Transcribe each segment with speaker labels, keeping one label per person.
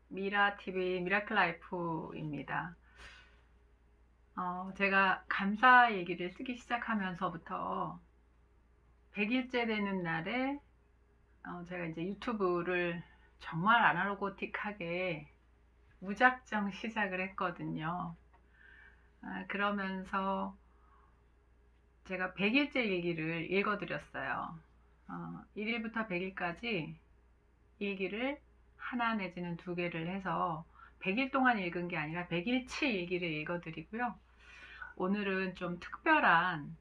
Speaker 1: 미라TV 미라클 라이프입니다. 제가 감사 일기를 쓰기 시작하면서부터 100일째 되는 날에 제가 이제 유튜브를 정말 아날로그틱하게 무작정 시작을 했거든요. 그러면서 제가 100일째 일기를 읽어드렸어요. 1일부터 100일까지 일기를 하나 내지는 두 개를 해서 100일 동안 읽은 게 아니라 100일치 일기를 읽어드리고요. 오늘은 좀 특별한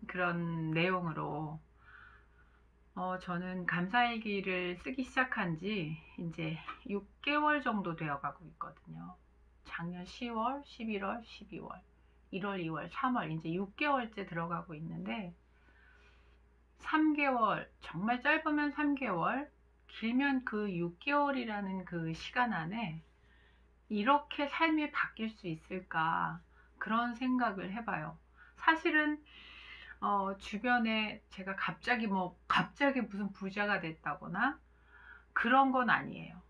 Speaker 1: 그런 내용으로 저는 감사일기를 쓰기 시작한 지 이제 6개월 정도 되어 가고 있거든요. 작년 10월, 11월, 12월, 1월, 2월, 3월 이제 6개월째 들어가고 있는데 3개월, 정말 짧으면 3개월, 길면 그 6개월이라는 그 시간 안에 이렇게 삶이 바뀔 수 있을까 그런 생각을 해봐요. 사실은 주변에 제가 갑자기 무슨 부자가 됐다거나 그런 건 아니에요.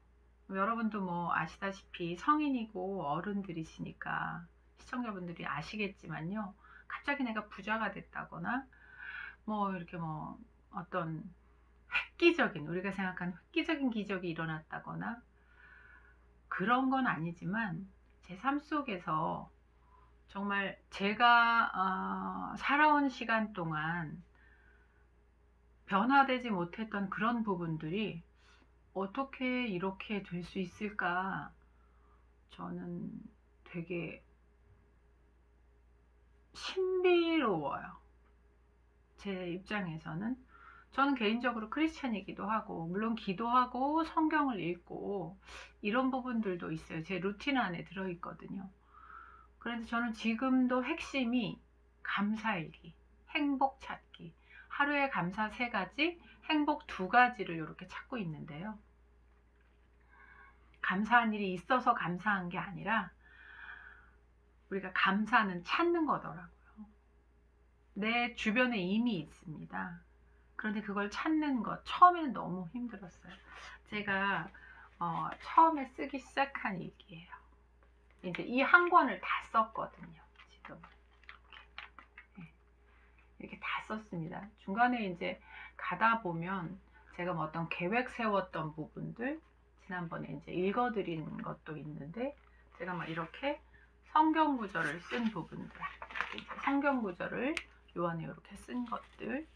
Speaker 1: 여러분도 뭐 아시다시피 성인이고 어른들이시니까 시청자분들이 아시겠지만요. 갑자기 내가 부자가 됐다거나 뭐 이렇게 뭐 어떤 우리가 생각하는 획기적인 기적이 일어났다거나 그런 건 아니지만 제 삶 속에서 정말 제가 살아온 시간 동안 변화되지 못했던 그런 부분들이 어떻게 이렇게 될 수 있을까 저는 되게 신비로워요. 제 입장에서는. 저는 개인적으로 크리스찬이기도 하고 물론 기도하고 성경을 읽고 이런 부분들도 있어요. 제 루틴 안에 들어있거든요. 그런데 저는 지금도 핵심이 감사일기, 행복 찾기, 하루에 감사 3가지, 행복 2가지를 이렇게 찾고 있는데요. 감사한 일이 있어서 감사한 게 아니라 우리가 감사는 찾는 거더라고요. 내 주변에 이미 있습니다. 그런데 그걸 찾는 것 처음에는 너무 힘들었어요. 제가 처음에 쓰기 시작한 일기예요. 이제 이 한 권을 다 썼거든요. 지금 이렇게 다 썼습니다. 중간에 이제 가다 보면 제가 뭐 어떤 계획 세웠던 부분들 지난번에 이제 읽어드린 것도 있는데 제가 막 이렇게 성경 구절을 쓴 부분들, 성경 구절을 요 안에 이렇게 쓴 것들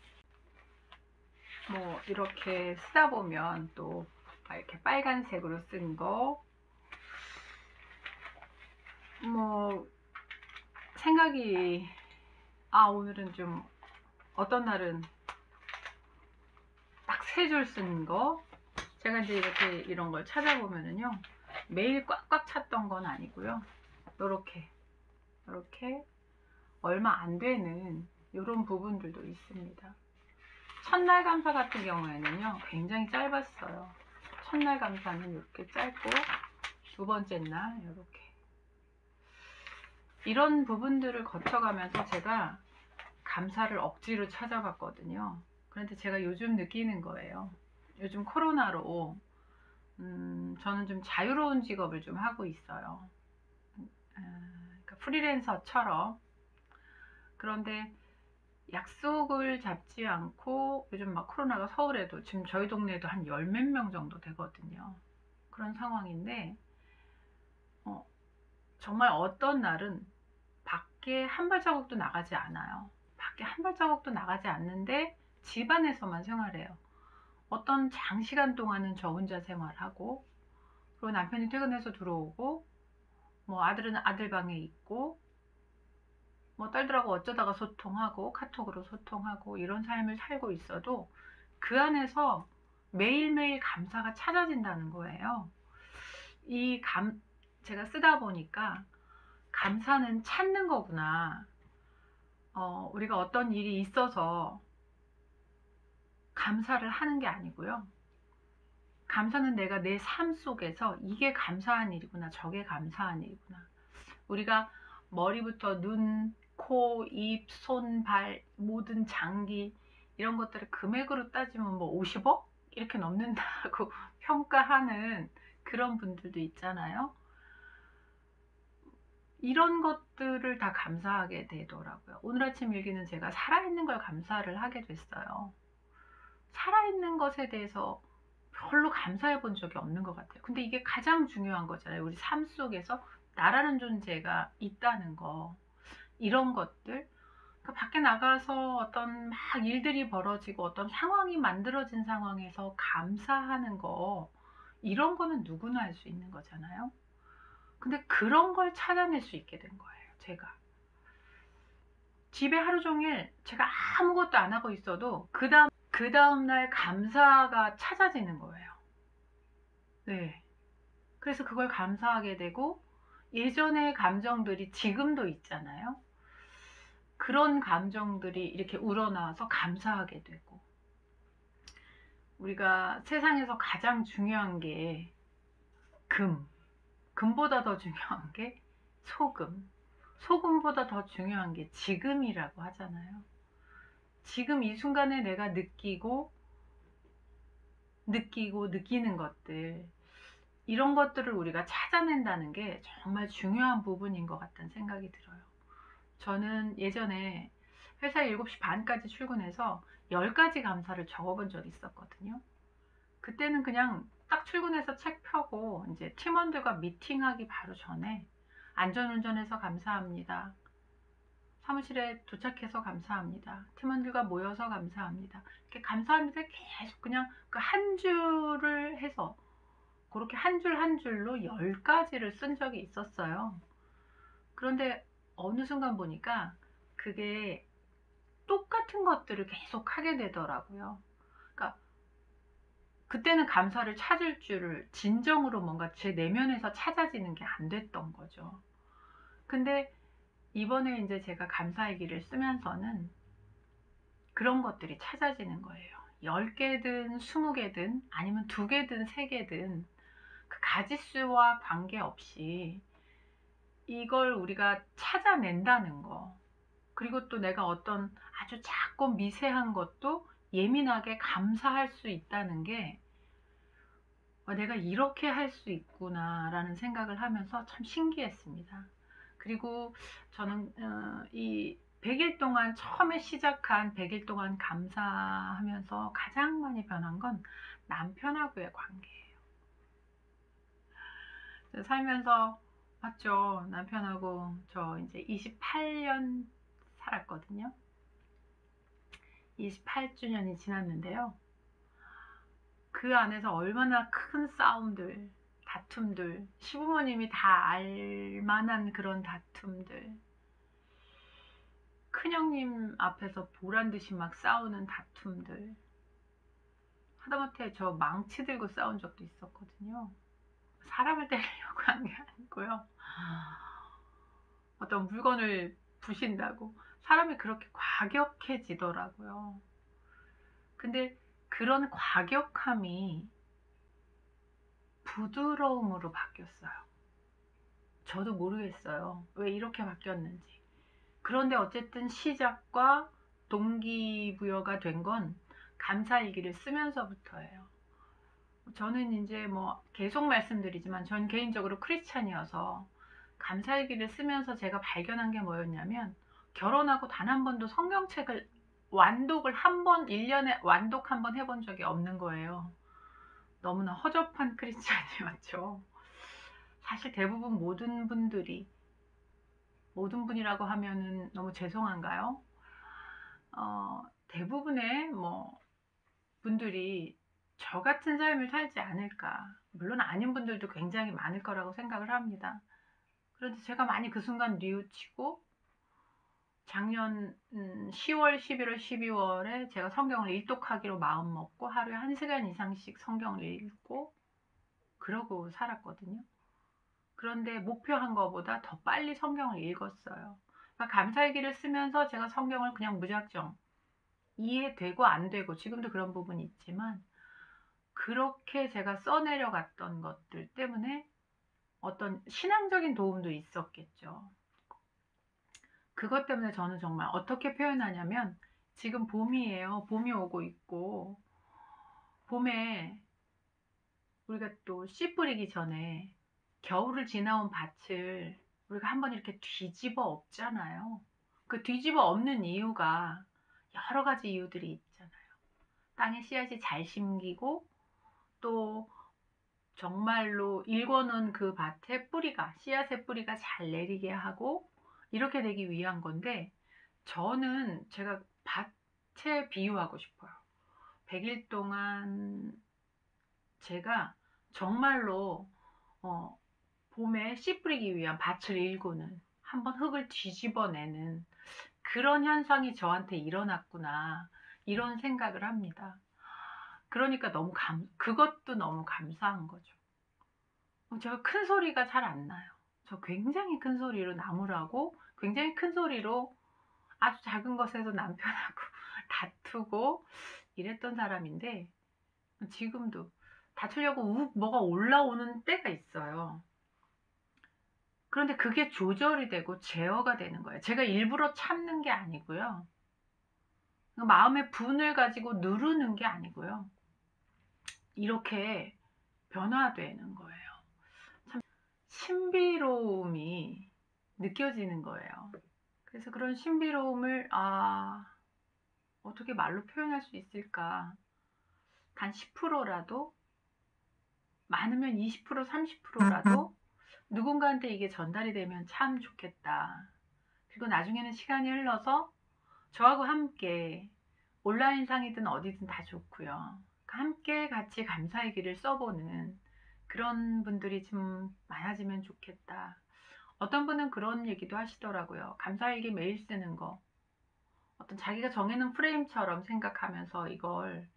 Speaker 1: 뭐 이렇게 쓰다 보면 또 이렇게 빨간색으로 쓴 거 뭐 생각이 오늘은 좀 어떤 날은 딱 3줄 쓴 거 제가 이제 이렇게 이런 걸 찾아보면은요 매일 꽉꽉 찼던 건 아니고요 이렇게 얼마 안 되는 이런 부분들도 있습니다. 첫날 감사 같은 경우에는요 굉장히 짧았어요. 첫날 감사는 이렇게 짧고 두 번째 날 이렇게 이런 부분들을 거쳐가면서 제가 감사를 억지로 찾아봤거든요. 그런데 제가 요즘 느끼는 거예요. 요즘 코로나로 저는 좀 자유로운 직업을 좀 하고 있어요. 그러니까 프리랜서처럼. 그런데 약속을 잡지 않고 요즘 막 코로나가 서울에도 지금 저희 동네에도 한 10몇 명 정도 되거든요. 그런 상황인데 정말 어떤 날은 밖에 한 발자국도 나가지 않아요. 밖에 한 발자국도 나가지 않는데 집 안에서만 생활해요. 어떤 장시간 동안은 저 혼자 생활하고 그리고 남편이 퇴근해서 들어오고 뭐 아들은 아들 방에 있고 뭐 딸들하고 어쩌다가 소통하고 카톡으로 소통하고 이런 삶을 살고 있어도 그 안에서 매일매일 감사가 찾아진다는 거예요. 제가 쓰다 보니까 감사는 찾는 거구나. 우리가 어떤 일이 있어서 감사를 하는 게 아니고요. 감사는 내가 내 삶 속에서 이게 감사한 일이구나, 저게 감사한 일이구나. 우리가 머리부터 눈, 코, 입, 손, 발, 모든 장기 이런 것들을 금액으로 따지면 뭐 50억? 이렇게 넘는다고 평가하는 그런 분들도 있잖아요. 이런 것들을 다 감사하게 되더라고요. 오늘 아침 일기는 제가 살아있는 걸 감사를 하게 됐어요. 살아있는 것에 대해서 별로 감사해 본 적이 없는 것 같아요. 근데 이게 가장 중요한 거잖아요. 우리 삶 속에서 나라는 존재가 있다는 거. 이런 것들. 그러니까 밖에 나가서 어떤 막 일들이 벌어지고 어떤 상황이 만들어진 상황에서 감사하는 거. 이런 거는 누구나 할 수 있는 거잖아요. 근데 그런 걸 찾아낼 수 있게 된 거예요. 제가. 집에 하루 종일 제가 아무것도 안 하고 있어도 그 다음날 감사가 찾아지는 거예요. 네. 그래서 그걸 감사하게 되고 예전의 감정들이 지금도 있잖아요. 그런 감정들이 이렇게 우러나와서 감사하게 되고 우리가 세상에서 가장 중요한 게 금보다 더 중요한 게 소금보다 더 중요한 게 지금이라고 하잖아요. 지금 이 순간에 내가 느끼는 것들 이런 것들을 우리가 찾아낸다는 게 정말 중요한 부분인 것 같다는 생각이 들어요. 저는 예전에 회사에 7시 반까지 출근해서 10가지 감사를 적어본 적이 있었거든요. 그때는 그냥 딱 출근해서 책 펴고 이제 팀원들과 미팅하기 바로 전에 안전운전해서 감사합니다. 사무실에 도착해서 감사합니다. 팀원들과 모여서 감사합니다. 이렇게 감사합니다. 계속 그냥 그 한 줄을 해서 그렇게 한 줄 한 줄로 10가지를 쓴 적이 있었어요. 그런데 어느 순간 보니까 그게 똑같은 것들을 계속 하게 되더라고요. 그러니까 그때는 감사를 찾을 줄을 진정으로 뭔가 제 내면에서 찾아지는 게 안 됐던 거죠. 근데 이번에 이제 제가 감사일기를 쓰면서는 그런 것들이 찾아지는 거예요. 10개든 20개든 아니면 2개든 3개든 그 가지수와 관계없이 이걸 우리가 찾아낸다는 거. 그리고 또 내가 어떤 아주 작고 미세한 것도 예민하게 감사할 수 있다는 게 내가 이렇게 할 수 있구나 라는 생각을 하면서 참 신기했습니다. 그리고 저는 이 100일 동안 처음에 시작한 100일 동안 감사하면서 가장 많이 변한 건 남편하고의 관계예요. 살면서 맞죠. 남편하고 저 이제 28년 살았거든요. 28주년이 지났는데요. 그 안에서 얼마나 큰 싸움들, 다툼들, 시부모님이 다 알만한 그런 다툼들, 큰형님 앞에서 보란듯이 막 싸우는 다툼들, 하다못해 저 망치 들고 싸운 적도 있었거든요. 사람을 때리려고 한 게 아니고요. 어떤 물건을 부신다고 사람이 그렇게 과격해지더라고요. 근데 그런 과격함이 부드러움으로 바뀌었어요. 저도 모르겠어요. 왜 이렇게 바뀌었는지. 그런데 어쨌든 시작과 동기부여가 된 건 감사일기를 쓰면서부터예요. 저는 이제 뭐 계속 말씀드리지만 전 개인적으로 크리스찬이어서 감사일기를 쓰면서 제가 발견한 게 뭐였냐면 결혼하고 단 한 번도 성경책을 완독을 1년에 완독 한 번 해본 적이 없는 거예요. 너무나 허접한 크리스찬이었죠. 사실 대부분 모든 분이라고 하면은 너무 죄송한가요? 대부분의 분들이 저 같은 삶을 살지 않을까. 물론 아닌 분들도 굉장히 많을 거라고 생각을 합니다. 그런데 제가 많이 그 순간 뉘우치고 작년 10월, 11월, 12월에 제가 성경을 일독하기로 마음먹고 하루에 1시간 이상씩 성경을 읽고 그러고 살았거든요. 그런데 목표한 것보다 더 빨리 성경을 읽었어요. 그러니까 감사일기를 쓰면서 제가 성경을 그냥 무작정 이해되고 안 되고 지금도 그런 부분이 있지만 그렇게 제가 써내려갔던 것들 때문에 어떤 신앙적인 도움도 있었겠죠. 그것 때문에 저는 정말 어떻게 표현하냐면 지금 봄이에요. 봄이 오고 있고 봄에 우리가 또 씨 뿌리기 전에 겨울을 지나온 밭을 우리가 한번 이렇게 뒤집어 엎잖아요. 그 뒤집어 엎는 이유가 여러 가지 이유들이 있잖아요. 땅에 씨앗이 잘 심기고 또 정말로 일궈놓은 그 밭에 뿌리가, 씨앗의 뿌리가 잘 내리게 하고 이렇게 되기 위한 건데, 저는 제가 밭에 비유하고 싶어요. 100일 동안 제가 정말로 봄에 씨 뿌리기 위한 밭을 일구는, 한번 흙을 뒤집어내는 그런 현상이 저한테 일어났구나, 이런 생각을 합니다. 그러니까 그것도 너무 감사한 거죠. 제가 큰 소리가 잘 안 나요. 저 굉장히 큰 소리로 나무라고, 굉장히 큰 소리로 아주 작은 것에도 남편하고 다투고 이랬던 사람인데, 지금도 다투려고 뭐가 올라오는 때가 있어요. 그런데 그게 조절이 되고 제어가 되는 거예요. 제가 일부러 참는 게 아니고요. 마음의 분을 가지고 누르는 게 아니고요. 이렇게 변화되는 거예요. 참 신비로움이 느껴지는 거예요. 그래서 그런 신비로움을 어떻게 말로 표현할 수 있을까? 단 10%라도, 많으면 20%, 30%라도 누군가한테 이게 전달이 되면 참 좋겠다. 그리고 나중에는 시간이 흘러서 저하고 함께 온라인상이든 어디든 다 좋고요. 함께 같이 감사의 길을 써보는 그런 분들이 좀 많아지면 좋겠다. 어떤 분은 그런 얘기도 하시더라고요. 감사일기 매일 쓰는 거, 어떤 자기가 정해놓은 프레임처럼 생각하면서 이걸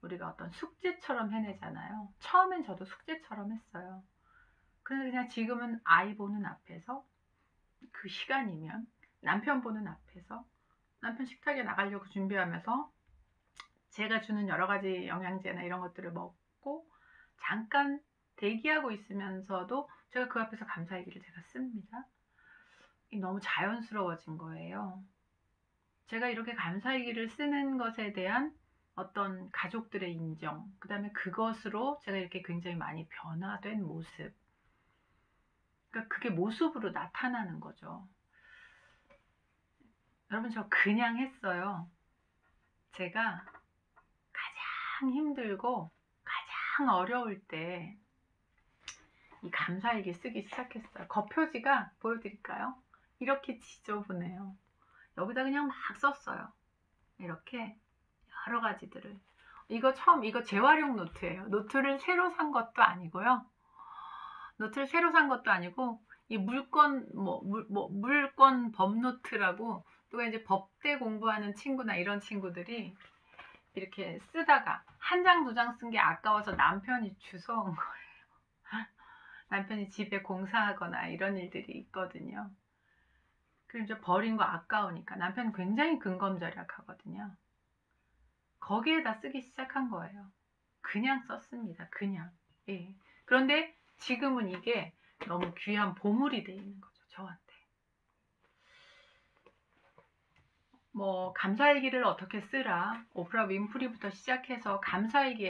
Speaker 1: 우리가 어떤 숙제처럼 해내잖아요. 처음엔 저도 숙제처럼 했어요. 그런데 그냥 지금은 아이 보는 앞에서, 그 시간이면 남편 보는 앞에서, 남편 식탁에 나가려고 준비하면서 제가 주는 여러 가지 영양제나 이런 것들을 먹고 잠깐 대기하고 있으면서도 제가 그 앞에서 감사일기를 제가 씁니다. 너무 자연스러워진 거예요. 제가 이렇게 감사일기를 쓰는 것에 대한 어떤 가족들의 인정, 그 다음에 그것으로 제가 이렇게 굉장히 많이 변화된 모습, 그러니까 그게 모습으로 나타나는 거죠. 여러분, 저 그냥 했어요. 제가 가장 힘들고 가장 어려울 때 이 감사일기 쓰기 시작했어요. 겉표지가 보여드릴까요? 이렇게 지저분해요. 여기다 그냥 막 썼어요. 이렇게 여러 가지들을. 이거 재활용 노트예요. 노트를 새로 산 것도 아니고요. 노트를 새로 산 것도 아니고, 이 물권 법노트라고, 또 이제 법대 공부하는 친구나 이런 친구들이 이렇게 쓰다가 한 장, 두 장 쓴 게 아까워서 남편이 주워온 거예요. 남편이 집에 공사하거나 이런 일들이 있거든요. 그럼 이제 버린 거 아까우니까, 남편은 굉장히 근검절약하거든요. 거기에다 쓰기 시작한 거예요. 그냥 썼습니다. 그냥. 예. 그런데 지금은 이게 너무 귀한 보물이 돼 있는 거죠, 저한테. 뭐 감사일기를 어떻게 쓰라, 오프라 윈프리부터 시작해서 감사에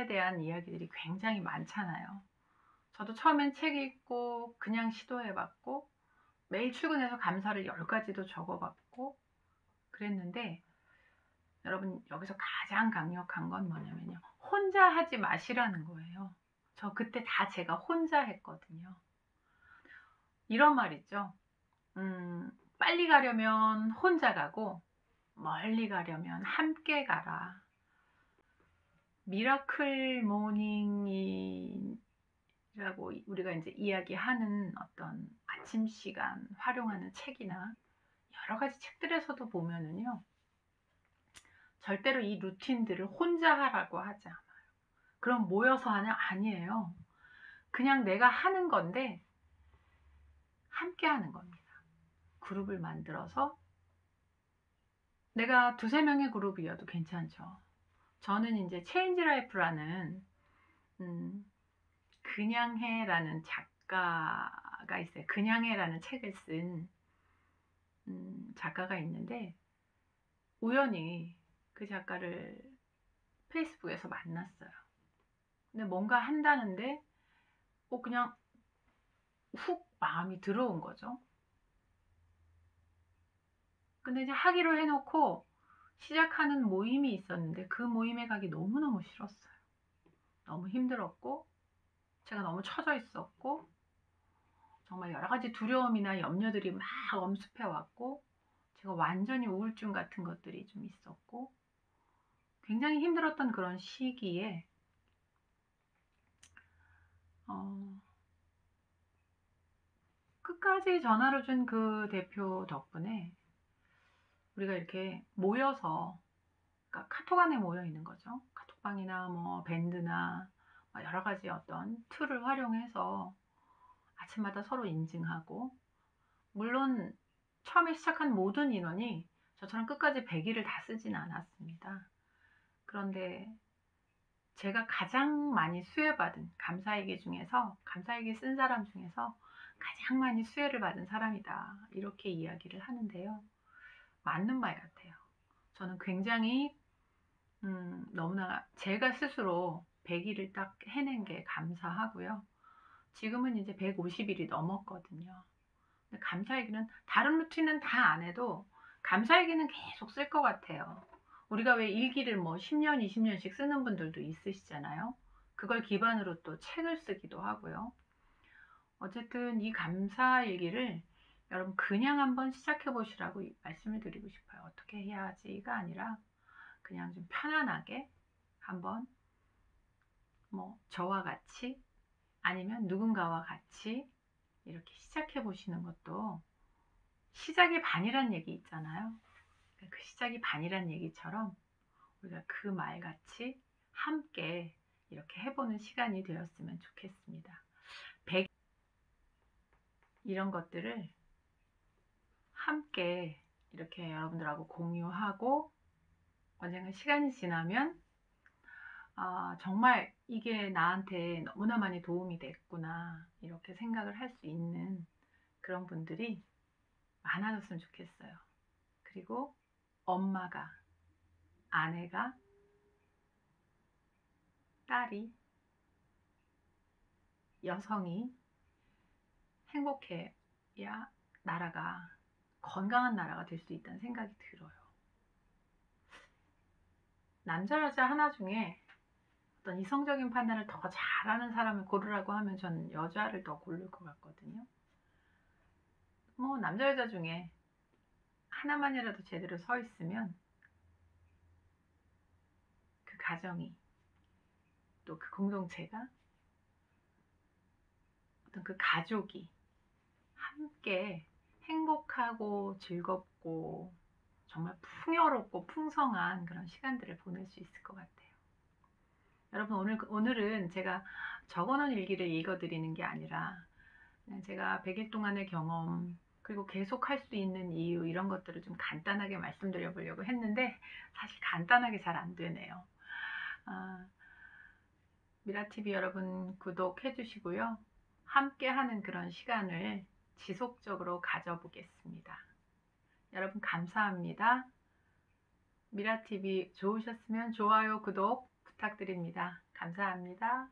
Speaker 1: 대한 이야기들이 굉장히 많잖아요. 저도 처음엔 책 읽고 그냥 시도해봤고, 매일 출근해서 감사를 10가지도 적어봤고 그랬는데, 여러분, 여기서 가장 강력한 건 뭐냐면요, 혼자 하지 마시라는 거예요. 저 그때 다 제가 혼자 했거든요. 이런 말 있죠. 빨리 가려면 혼자 가고 멀리 가려면 함께 가라. 미라클 모닝이라고 우리가 이제 이야기하는 어떤 아침 시간 활용하는 책이나 여러 가지 책들에서도 보면은요, 절대로 이 루틴들을 혼자 하라고 하지 않아요. 그럼 모여서 하냐? 아니에요. 그냥 내가 하는 건데 함께 하는 겁니다. 그룹을 만들어서, 내가 두세 명의 그룹이어도 괜찮죠. 저는 이제 체인지 라이프라는 그냥 해라는 작가가 있어요. 그냥 해라는 책을 쓴 작가가 있는데, 우연히 그 작가를 페이스북에서 만났어요. 근데 뭔가 한다는데 그냥 훅 마음이 들어온 거죠. 근데 이제 하기로 해놓고 시작하는 모임이 있었는데 그 모임에 가기 너무너무 싫었어요. 너무 힘들었고 제가 너무 처져 있었고 정말 여러 가지 두려움이나 염려들이 막 엄습해 왔고 제가 완전히 우울증 같은 것들이 좀 있었고 굉장히 힘들었던 그런 시기에 끝까지 전화를 준 그 대표 덕분에 우리가 이렇게 모여서 그러니까 카톡 안에 모여 있는 거죠. 카톡방이나 뭐 밴드나 여러 가지 어떤 툴을 활용해서 아침마다 서로 인증하고 물론 처음에 시작한 모든 인원이 저처럼 끝까지 100일을 다 쓰진 않았습니다. 그런데 제가 가장 많이 수혜받은 감사일기 중에서 감사일기 쓴 사람 중에서 가장 많이 수혜를 받은 사람이다. 이렇게 이야기를 하는데요. 맞는 말 같아요. 저는 굉장히 너무나 제가 스스로 100일을 딱 해낸 게 감사하고요. 지금은 이제 150일이 넘었거든요. 근데 감사일기는 다른 루틴은 다 안 해도 감사일기는 계속 쓸 것 같아요. 우리가 왜 일기를 뭐 10년, 20년씩 쓰는 분들도 있으시잖아요. 그걸 기반으로 또 책을 쓰기도 하고요. 어쨌든 이 감사일기를 여러분 그냥 한번 시작해 보시라고 말씀을 드리고 싶어요. 어떻게 해야지가 아니라 그냥 좀 편안하게 한번 뭐 저와 같이 아니면 누군가와 같이 이렇게 시작해 보시는 것도 시작이 반이란 얘기 있잖아요. 그 시작이 반이란 얘기처럼 우리가 그 말같이 함께 이렇게 해보는 시간이 되었으면 좋겠습니다. 이런 것들을 함께 이렇게 여러분들하고 공유하고 언젠가 시간이 지나면 정말 이게 나한테 너무나 많이 도움이 됐구나 이렇게 생각을 할 수 있는 그런 분들이 많아졌으면 좋겠어요. 그리고 엄마가, 아내가, 딸이, 여성이 행복해야 나라가 건강한 나라가 될 수 있다는 생각이 들어요. 남자 여자 하나 중에 어떤 이성적인 판단을 더 잘하는 사람을 고르라고 하면 전 여자를 더 고를 것 같거든요. 뭐 남자 여자 중에 하나만이라도 제대로 서 있으면 그 가정이 또 그 공동체가 어떤 그 가족이 함께 행복하고 즐겁고 정말 풍요롭고 풍성한 그런 시간들을 보낼 수 있을 것 같아요. 여러분 오늘은 제가 적어놓은 일기를 읽어드리는 게 아니라 그냥 제가 100일 동안의 경험 그리고 계속 할 수 있는 이유 이런 것들을 좀 간단하게 말씀드려 보려고 했는데 사실 간단하게 잘 안 되네요. 미라TV 여러분 구독해 주시고요. 함께 하는 그런 시간을 지속적으로 가져보겠습니다. 여러분 감사합니다. 미라TV 좋으셨으면 좋아요, 구독 부탁드립니다. 감사합니다.